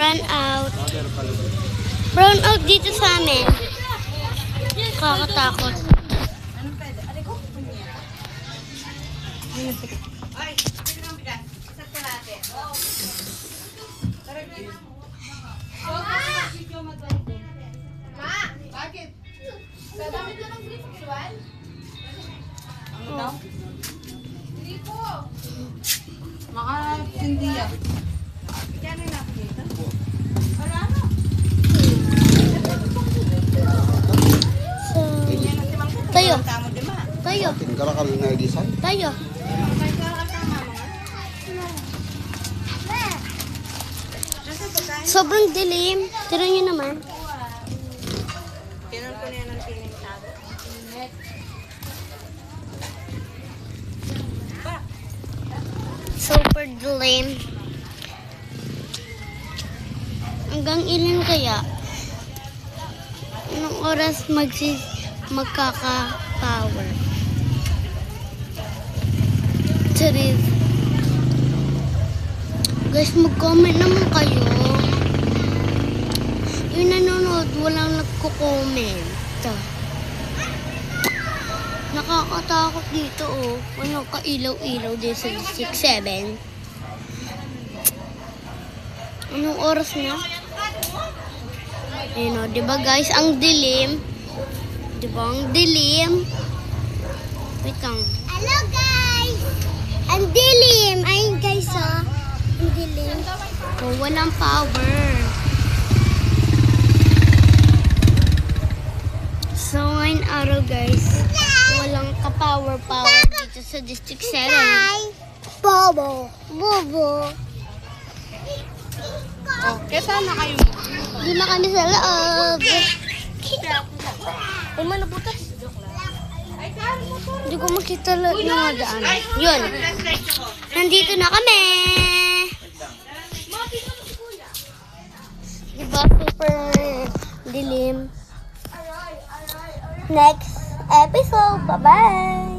Brown out. Brown out dito sa amin. Kakatakot. Bakit? Dadamit ka ng gripo, Suan? Ano daw? Gripo! Makasindi yan. Kaya na nakikita? Wala na. So, tayo. Tayo. Tingkarakan na design. Tayo. Sobrang dilim. Tira nyo naman. Tinan ko na yan ang tinintado. Super dilim. Hanggang ilan kaya? Anong oras magkaka-power? Charis. Guys, mag-comment naman kayo. Yung nanonood, walang nagko-comment. Nakakatakot dito, oh. Walang kailaw-ilaw din sa 6-7. Anong oras na? Ayun, oh. Diba guys, ang dilim. Diba, ang dilim. Wait lang. Hello guys! Ang dilim! Ayun guys, oh. Ang dilim. Oh, walang power. So, ngayon araw guys, walang ka-power dito sa District 7. Bobo! Bobo! Oh, kesa na kayo. Hindi na kami sa loob. Kung man nabutas. Hindi ko makita lahat ng mga daan. Yun. Nandito na kami. Diba super dilim? Next episode. Bye-bye.